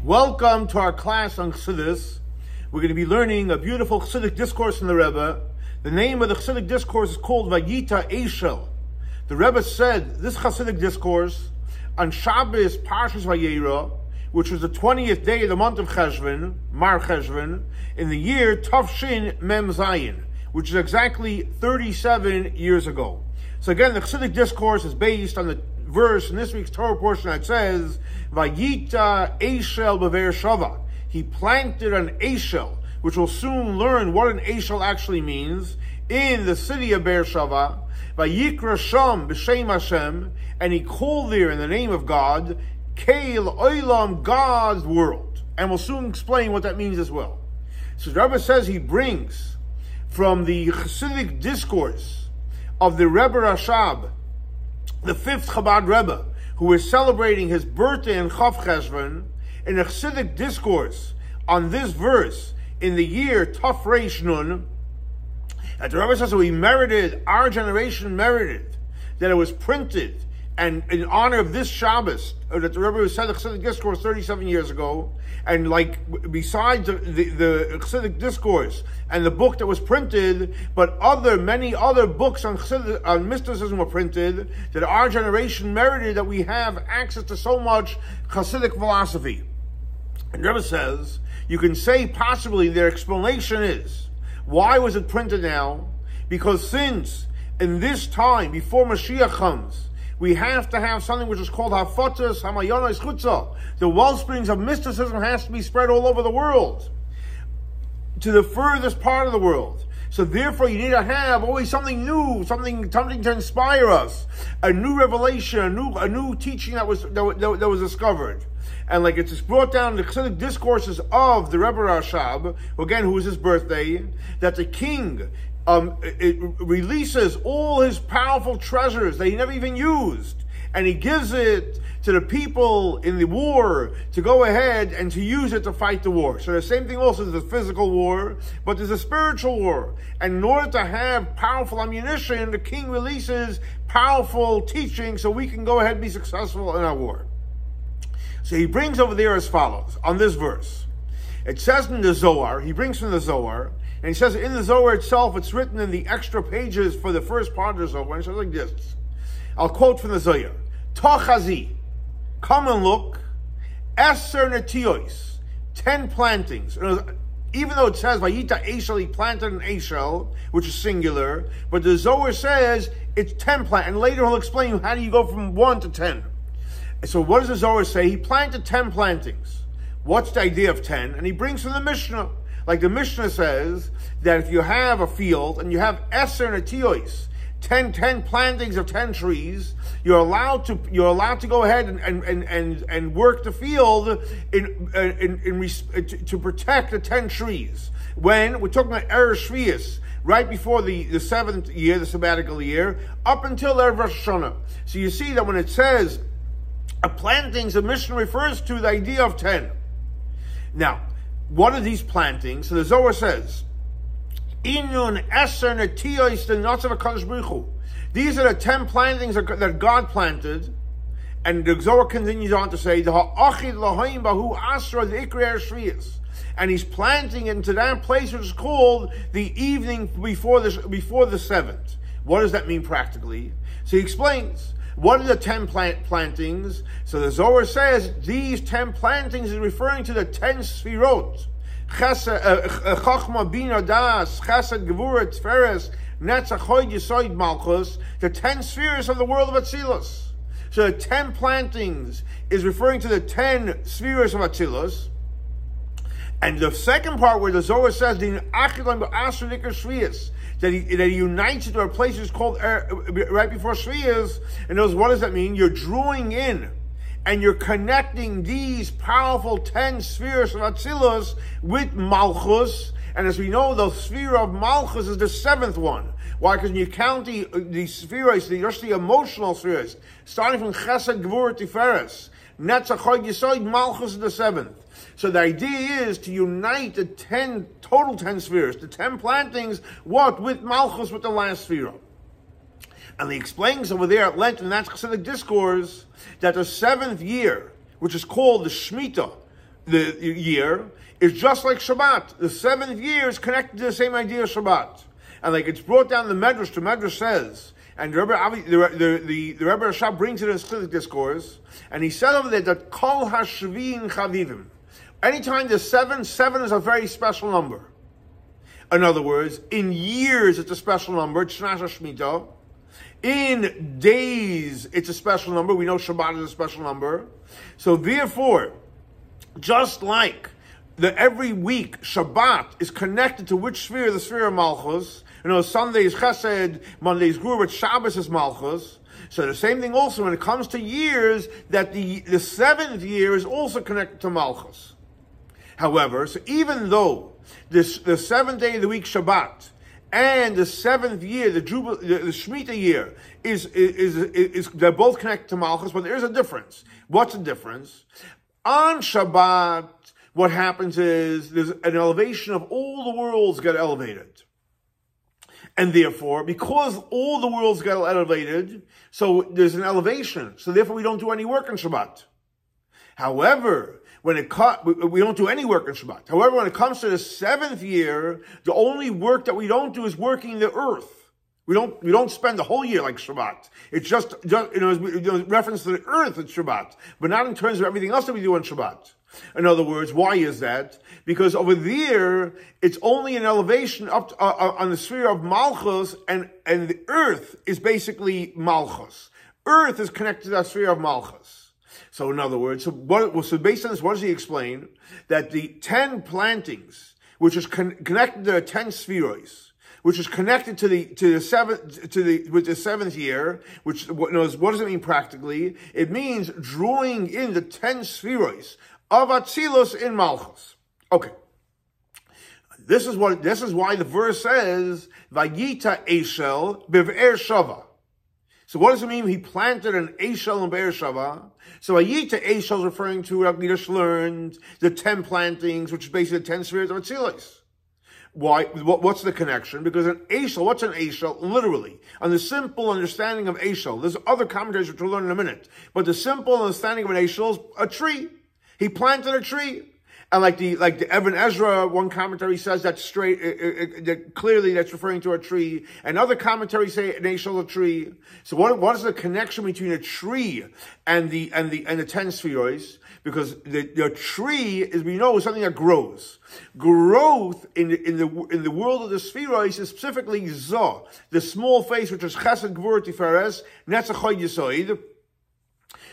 Welcome to our class on Chassidus. We're going to be learning a beautiful Chassidic discourse from the Rebbe. The name of the Chassidic discourse is called Vi'ta Eshel. The Rebbe said this Chassidic discourse on Shabbos Parshas Vayera, which was the 20th day of the month of Cheshvan, Marchshon, in the year Tafshin Mem Zayin, which is exactly 37 years ago. So again, the Chassidic discourse is based on the verse in this week's Torah portion that says, Vayita Eshel Be'er Shava. He planted an Eshel, which we'll soon learn what an Eshel actually means, in the city of Be'er Shava. Vayikra Sham B'Shem Hashem, and he called there in the name of God, Keil Olam, God's world. And we'll soon explain what that means as well. So the Rebbe says he brings from the Chassidic discourse of the Rebbe Rashab, the fifth Chabad Rebbe, who is celebrating his birthday in Chav Cheshvan, in a Chassidic discourse on this verse in the year Taf Reish Nun, that the Rebbe says that we merited, our generation merited, that it was printed, and in honor of this Shabbos, that the Rebbe said the Chassidic discourse 37 years ago, and like besides the Chassidic discourse and the book that was printed, but many other books on mysticism were printed, that our generation merited that we have access to so much Chassidic philosophy. And the Rebbe says, you can say possibly their explanation is, why was it printed now? Because since in this time, before Mashiach comes, we have to have something which is called Hafatas Hamayonos Chutza. The wellsprings of mysticism has to be spread all over the world, to the furthest part of the world. So therefore you need to have always something new, something to inspire us, a new revelation, a new teaching that was discovered. And like it's brought down in the Chassidic discourses of the Rebbe Rashab, again, who was his birthday, that the king it releases all his powerful treasures that he never even used, and he gives it to the people in the war to go ahead and to use it to fight the war. So the same thing also is the physical war, but there's a spiritual war. And in order to have powerful ammunition, the king releases powerful teaching so we can go ahead and be successful in our war. So he brings over there as follows, on this verse. It says in the Zohar, he brings from the Zohar, and he says in the Zohar itself, it's written in the extra pages for the first part of the Zohar, and it says like this. I'll quote from the Zohar. Tochazi, come and look, Eser Netiyos, 10 plantings. Even though it says, Vayita Eshel, he planted an Eshel, which is singular, but the Zohar says it's 10 plantings, and later he'll explain how do you go from 1 to 10. So what does the Zohar say? He planted 10 plantings. What's the idea of 10? And he brings from the Mishnah. Like the Mishnah says, that if you have a field and you have Eser Netiyos, 10 plantings of 10 trees, you're allowed to go ahead and work the field to protect the 10 trees. When we're talking about Erev Shvius, right before the 7th year, the sabbatical year, up until Erev Rosh Hashanah. So you see that when it says plantings, the Mishnah refers to the idea of 10. Now, what are these plantings? So the Zohar says, Inun Eser Netiyos the Notzav HaKadosh Baruch Hu. These are the 10 plantings that God planted. And the Zohar continues on to say, and he's planting into that place which is called the evening before the 7th. What does that mean practically? So he explains, what are the 10 plantings? So the Zohar says these 10 plantings is referring to the 10 Sefirot. Chachma, Bina, Das, Chesed, Gevura, Tiferes, Netzach, Hod, Yesod, Malchus, the 10 spheres of the world of Atzilus. So the 10 plantings is referring to the 10 spheres of Atzilus. And the second part where the Zohar says that he unites it to a place that's called right before Shvius, and knows what does that mean? You're drawing in and you're connecting these powerful 10 spheres of Atzilus with Malchus. And as we know, the sphere of Malchus is the 7th one. Why? Because when you count the spheres, just the emotional spheres, starting from Chesed, Gevura, Tiferes, Netzach, Hod, Yesod, Malchus is the 7th. So the idea is to unite the total 10 spheres, the 10 plantings, with Malchus, with the last sphere. And he explains over there at length in that Chassidic discourse that the 7th year, which is called the Shemitah, the year is just like Shabbat. The 7th year is connected to the same idea as Shabbat. And like it's brought down the Medrash, the Medrash says, and the Rebbe Rashab brings it in his Chassidic discourse, and he said over there that Kol HaShvin Chavivim. Anytime there's 7 is a very special number. In other words, in years it's a special number, it's Shana Shemitah. In days it's a special number. We know Shabbat is a special number. So therefore, just like every week Shabbat is connected to which sphere? The sphere of Malchus. You know, Sunday is Chesed, Monday is Gur, but Shabbos is Malchus. So the same thing also when it comes to years, that the 7th year is also connected to Malchus. However, so even though the 7th day of the week Shabbat and the 7th year, the Shemitah year, is they're both connected to Malchus, but there is a difference. What's the difference? On Shabbat, what happens is there's an elevation of all the worlds get elevated. And therefore, because all the worlds get elevated, so there's an elevation. So therefore, we don't do any work on Shabbat. However, we don't do any work on Shabbat. However, when it comes to the 7th year, the only work that we don't do is working the earth. We don't spend the whole year like Shabbat. It's just reference to the earth at Shabbat, but not in terms of everything else that we do on Shabbat. In other words, why is that? Because over there, it's only an elevation up to, on the sphere of Malchus, and the earth is basically Malchus. Earth is connected to that sphere of Malchus. So in other words, so based on this, what does he explain? That the 10 plantings, which is connected to the 10 Sefirot, which is connected with the 7th year, which what does it mean practically? It means drawing in the 10 Sefirot of Atzilus in Malchus. Okay. This is why the verse says, Vayita Eshel B'Ve'er Shava. So what does it mean? He planted an Eshel in Be'er Shava. So Vayita Eshel is referring to what we just learned, the 10 plantings, which is basically the 10 Sefirot of Atzilus. Why? What's the connection? Because an Eshel, what's an Eshel? Literally, on the simple understanding of Eshel, there's other commentaries which we'll learn in a minute, but the simple understanding of an Eshel is a tree. He planted a tree. And like the Evan Ezra, one commentary says that's straight, clearly that's referring to a tree. And other commentaries say an Eshel, a tree. So what is the connection between a tree and the 10 Sefirot? Because the tree, as we know, is something that grows. Growth in the world of the Sefirot is specifically Zah, the small face, which is Chesed, Gvur, Tiferes, Netzach, Chod, Yesod.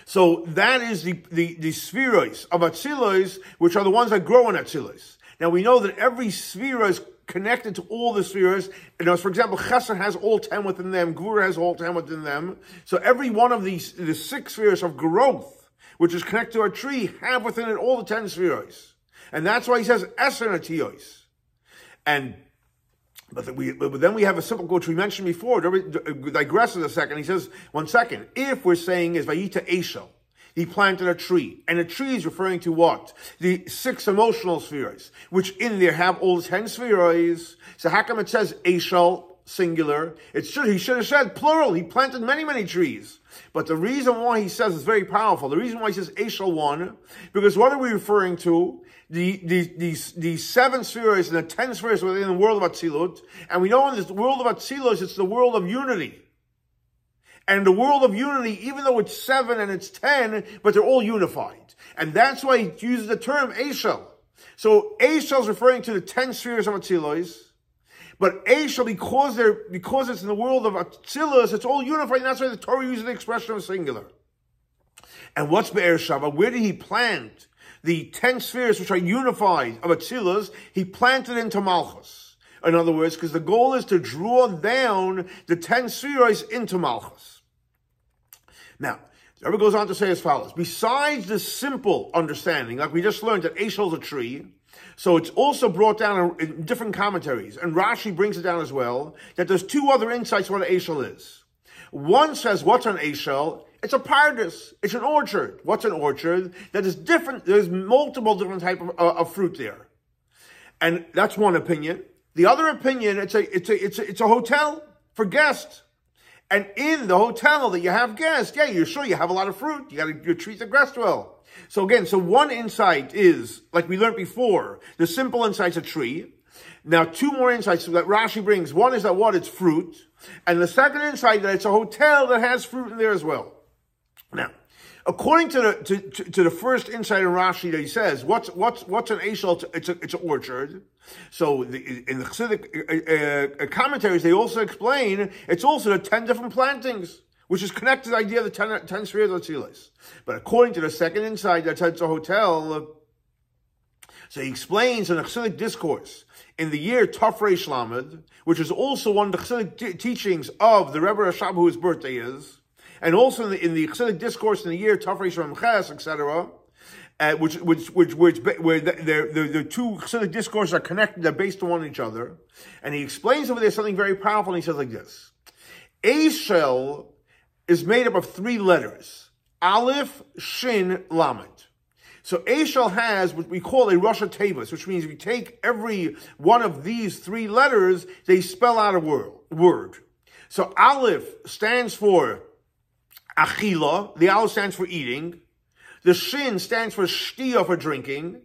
So that is the Sefirot of Atzilus, which are the ones that grow in Atzilus. Now we know that every Sefirah is connected to all the Sefirot. And for example, Chesed has all 10 within them, Gvur has all 10 within them. So every one of the 6 Sefirot of growth, which is connected to a tree, have within it all the 10 Sefirot. And that's why he says Eser Natiyos. But then we have a simple, which we mentioned before, digresses a second. He says, 1 second, if we're saying is Vayita Eshel, he planted a tree, and a tree is referring to what? The 6 emotional Sefirot, which in there have all the 10 Sefirot. So how come it says Eshel, singular? He should have said plural. He planted many, many trees. But the reason why he says is very powerful. The reason why he says Eshel 1, because what are we referring to? The 7 Sefirot and the 10 Sefirot within the world of Atzilut. And we know in this world of Atzilus, it's the world of unity. And the world of unity, even though it's 7 and it's 10, but they're all unified. And that's why he uses the term Eshel. So Eshel is referring to the 10 Sefirot of Atzilus. But Eshel, because it's in the world of Atzilus, it's all unified, and that's why the Torah uses the expression of singular. And what's Be'er Shava? Where did he plant the 10 Sefirot which are unified of Atzilus? He planted into Malchus. In other words, because the goal is to draw down the 10 Sefirot into Malchus. Now, the Rebbe goes on to say as follows. Besides the simple understanding, like we just learned that Eshel is a tree, so it's also brought down in different commentaries, and Rashi brings it down as well, that there's 2 other insights what an Eshel is. One says, what's an Eshel? It's a paradise. It's an orchard. What's an orchard? That is different. There's multiple different types of fruit there. And that's one opinion. The other opinion, it's a hotel for guests. And in the hotel that you have guests, yeah, you're sure you have a lot of fruit. You treat the guests well. So again, so one insight is, like we learned before, the simple insight's a tree. Now, two more insights that Rashi brings. One is that what? It's fruit. And the second insight that it's a hotel that has fruit in there as well. Now, according to the first insight in Rashi that he says, what's an Eishel? It's an orchard. So in the Chassidic commentaries, they also explain it's also the 10 different plantings, which is connected to the idea of the 10 Sefirot Atzilis. But according to the second insight that it's a hotel, so he explains in the Chassidic discourse in the year Tafresh Lamed, which is also one of the Chassidic teachings of the Rebbe Rashab, whose birthday is, and also in the Chassidic discourse in the year Tafresh Ramches, etc., where the two Chassidic discourses are connected, they're based on one each other. And he explains over there something very powerful, and he says like this: Eishel is made up of 3 letters, Aleph, Shin, Lamed. So Eishel has what we call a Rosh Tevos, which means if you take every one of these 3 letters, they spell out a word. So Aleph stands for Achila, the Aleph stands for eating, the Shin stands for Shtia, for drinking,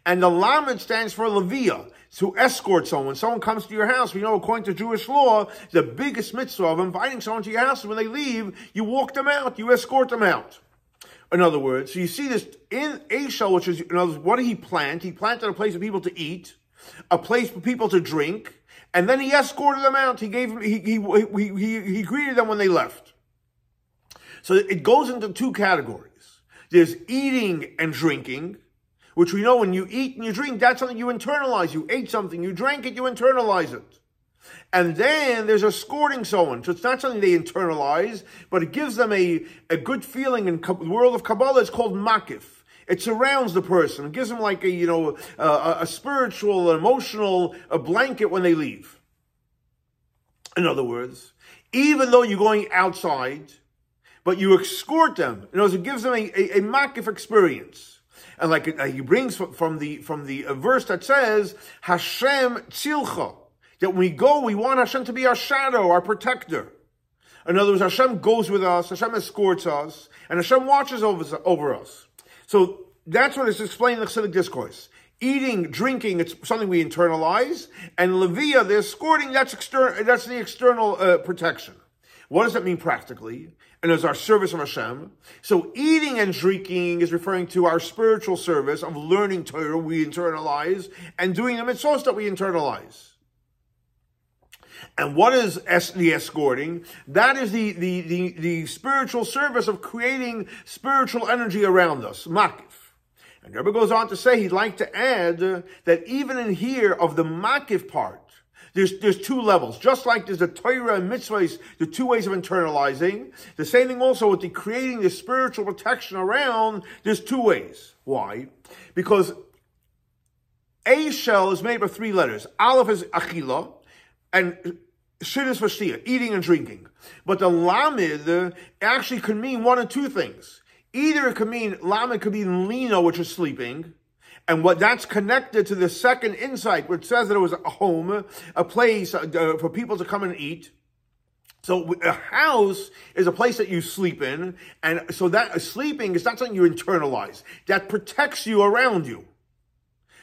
and the Lamed stands for Levia, to escort someone. When someone comes to your house, we know according to Jewish law, the biggest mitzvah of inviting someone to your house is when they leave, you walk them out, you escort them out. In other words, so you see this in Eishel, which is, in other words, what did he plant? He planted a place for people to eat, a place for people to drink, and then he escorted them out. He gave them, he greeted them when they left. So it goes into 2 categories. There's eating and drinking, which we know when you eat and you drink, that's something you internalize. You ate something, you drank it, you internalize it. And then there's escorting someone. So it's not something they internalize, but it gives them a good feeling. In the world of Kabbalah, it's called makif. It surrounds the person. It gives them like a spiritual, emotional blanket when they leave. In other words, even though you're going outside, but you escort them. In other words, it gives them a makif experience. And like he brings from the verse that says, Hashem tzilcha. That when we go, we want Hashem to be our shadow, our protector. In other words, Hashem goes with us, Hashem escorts us, and Hashem watches over us. So that's what is explained in the Chassidic discourse. Eating, drinking, it's something we internalize, and Levia, the escorting, that's the external protection. What does that mean practically? And as our service of Hashem. So eating and drinking is referring to our spiritual service of learning Torah, we internalize, and doing the mitzvot that we internalize. And what is the escorting? That is the spiritual service of creating spiritual energy around us, makif. And Rebbe goes on to say he'd like to add that even in here of the makif part, there's 2 levels. Just like there's the Torah and mitzvahs, the 2 ways of internalizing. The same thing also with the creating the spiritual protection around, there's 2 ways. Why? Because Eishel is made up of 3 letters. Aleph is achila, and Shin is for shtia, eating and drinking. But the Lamed actually could mean 1 of 2 things. Either it could mean, Lamed could mean lino, which is sleeping, and what that's connected to the second insight, which says that it was a home, a place for people to come and eat. So a house is a place that you sleep in, and so that sleeping is not something you internalize. That protects you around you.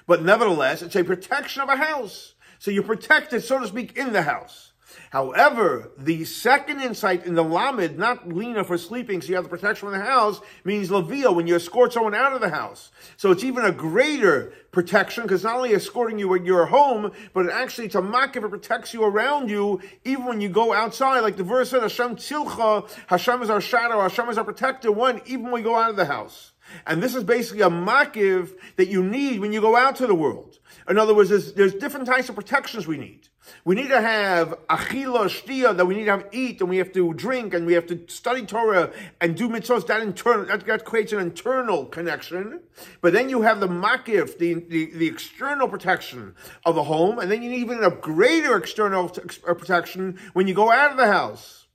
But nevertheless, it's a protection of a house. So you're protected, so to speak, in the house. However, the second insight in the Lamed, not Lina for sleeping, so you have the protection from the house, means Levia, when you escort someone out of the house. So it's even a greater protection, because not only escorting you when you're home, but actually it's a makif, it protects you around you, even when you go outside. Like the verse said, Hashem tzilcha, Hashem is our shadow, Hashem is our protector, even when we go out of the house. And this is basically a makif that you need when you go out to the world. In other words, there's different types of protections we need. We need to have achila, shtia, that we need to have eat, and we have to drink, and we have to study Torah, and do mitzvot. That creates an internal connection. But then you have the makif, the external protection of the home, and then you need even a greater external protection when you go out of the house.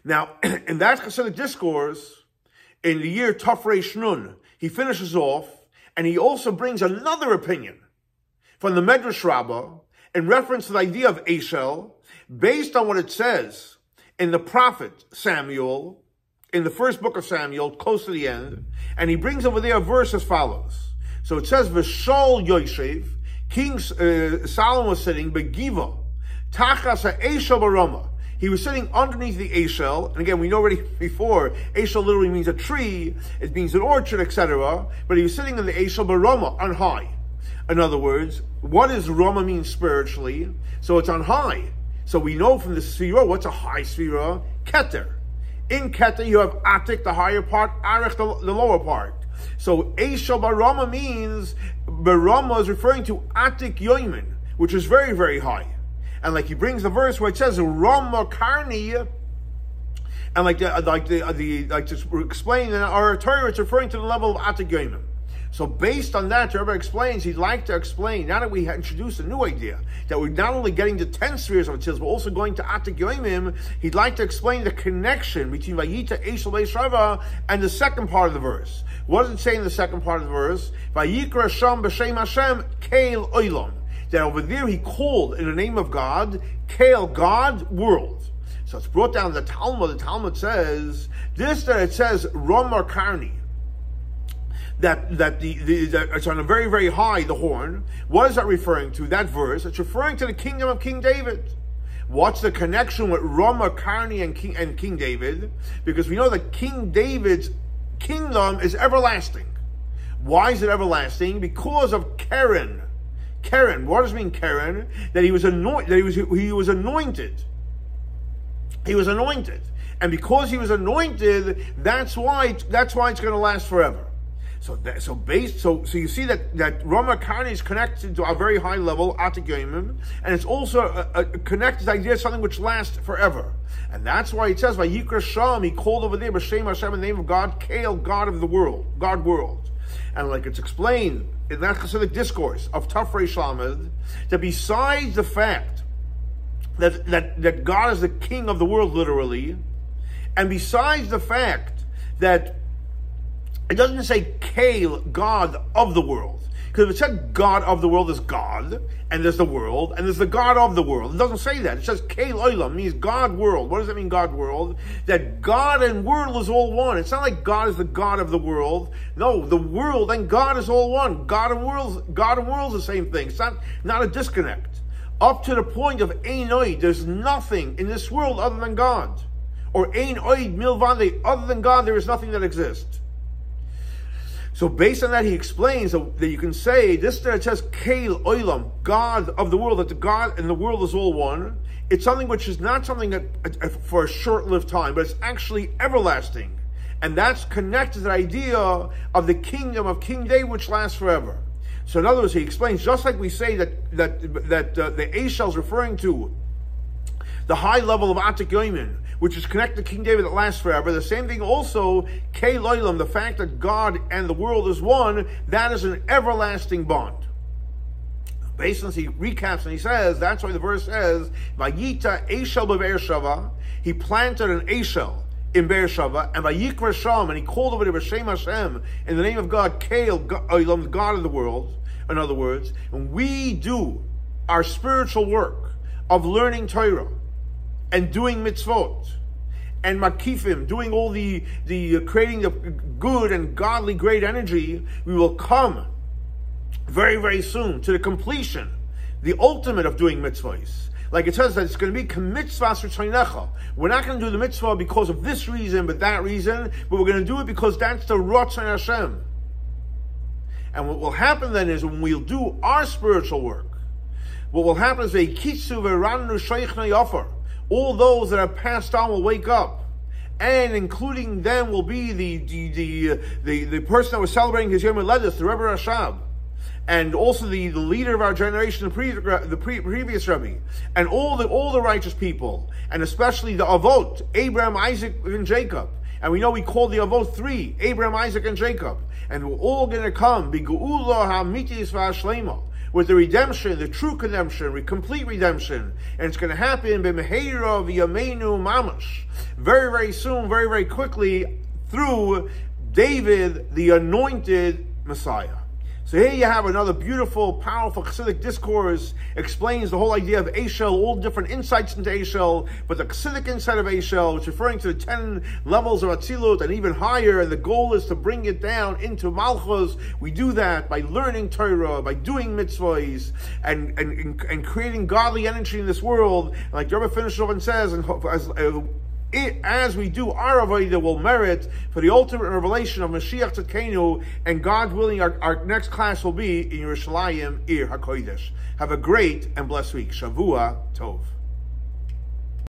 Now, in that Chassidic discourse, in the year Tafresh Nun, he finishes off, and he also brings another opinion from the Medrash Rabbah in reference to the idea of Eishel, based on what it says in the prophet Samuel, in the first book of Samuel, close to the end, and he brings over there a verse as follows. So it says, V'shol Yoshev, King Solomon was sitting, Begiva, Tachas ha'eshel baroma. He was sitting underneath the eshel, and again, we know already before, eshel literally means a tree, it means an orchard, etc., but he was sitting in the eshel baroma, on high. In other words, what does Roma mean spiritually? So it's on high. So we know from the Sefirot, what's a high Sefirot? Keter. In Keter, you have Atik, the higher part, Arich, the lower part. So Eshel Baroma means, Baroma is referring to Atik Yoimin, which is very, very high. And like he brings the verse where it says, Roma Karni, and like to explain in our Torah, it's referring to the level of Atik Yoimin. So based on that, the Rebbe explains, he'd like to explain, now that we have introduced a new idea, that we're not only getting to 10 spheres of Atzilus, but also going to Atik Yoimim, he'd like to explain the connection between Vayita, Eshel, Beishava, and the second part of the verse. What does it say in the second part of the verse? Vayikra Sham B'Shem Hashem, Keil Olam. That over there he called in the name of God, Keil, God, world. So it's brought down in the Talmud. The Talmud says, that it says, Romar Karni, that it's on a very, very high, the horn. What is that referring to, that verse? It's referring to the kingdom of King David. What's the connection with Roma, Karni, and King David? Because we know that King David's kingdom is everlasting. Why is it everlasting? Because of Keren. Keren, what does it mean, Keren? That he was anointed. He was anointed. He was anointed. And because he was anointed, that's why it's going to last forever. So you see that Roma Karni is connected to a very high level, Atik Yoimim, and it's also a connected idea of something which lasts forever. And that's why it says, Vayikra Sham, he called over there, B'Shem Hashem, in the name of God, Kael, God of the world, God world. And like it's explained in that Hasidic discourse of Tafrei Shlamed, that besides the fact that God is the king of the world, literally, and besides the fact that it doesn't say Kael, God of the world. Because if it said God of the world is God, and there's the world, and there's the God of the world. It doesn't say that. It says Kael Olam, means God world. What does that mean, God world? That God and world is all one. It's not like God is the God of the world. No, the world and God is all one. God and world is the same thing. It's not a disconnect. Up to the point of Ein Oid, there's nothing in this world other than God. Or Ein Oid Milvande, other than God, there is nothing that exists. So based on that, he explains that you can say, this that it says, Kael Olam, God of the world, that the God and the world is all one. It's something which is not something that for a short-lived time, but it's actually everlasting. And that's connected to the idea of the kingdom of King David, which lasts forever. So in other words, he explains, just like we say that the Eshel is referring to the high level of Atik Yoimin, which is connected to King David that lasts forever. The same thing also, Kael Olam, the fact that God and the world is one, that is an everlasting bond. Based on this, he recaps and he says, that's why the verse says, Vayita Eshel b'Be'er, he planted an Eshel in Beersheba, and Vayikra Sham, and he called over to B'Shem Hashem, in the name of God, Kael Olam, the God of the world. In other words, when we do our spiritual work of learning Torah, and doing mitzvot, and makifim, doing all the creating the good and godly great energy, we will come very, very soon to the completion, the ultimate of doing mitzvahs. Like it says that it's going to be k'mitzvahs v'tzaynecha. We're not going to do the mitzvah because of this reason, but that reason, but we're going to do it because that's the Ratzon Hashem. And what will happen then is when we'll do our spiritual work, what will happen is ve'kitzu v'ranu sheichna yafer. All those that have passed on will wake up, and including them will be the person that was celebrating his Yom Haledes, the Rebbe Rashab, and also the leader of our generation, the previous Rebbe, and all the righteous people, and especially the Avot, Abraham, Isaac, and Jacob. And we know we call the Avot three, Abraham, Isaac, and Jacob, and we're all going to come b'geula ha'mitis v'hashlema, with the redemption, the true redemption, complete redemption. And it's going to happen b'meheira v'yameinu mamash, very, very soon, very, very quickly, through David, the anointed Messiah. So here you have another beautiful, powerful Chassidic discourse, explains the whole idea of Eishel, all different insights into Eishel, but the Chassidic insight of Eishel, which is referring to the 10 levels of Atzilut and even higher, and the goal is to bring it down into Malchus. We do that by learning Torah, by doing mitzvahs, and creating godly energy in this world. Like the Rebbe finishes off and says, as we do our avodah will merit for the ultimate revelation of Mashiach Tzidkenu, and God willing, our next class will be in Yerushalayim Ir HaKodesh. Have a great and blessed week. Shavua Tov.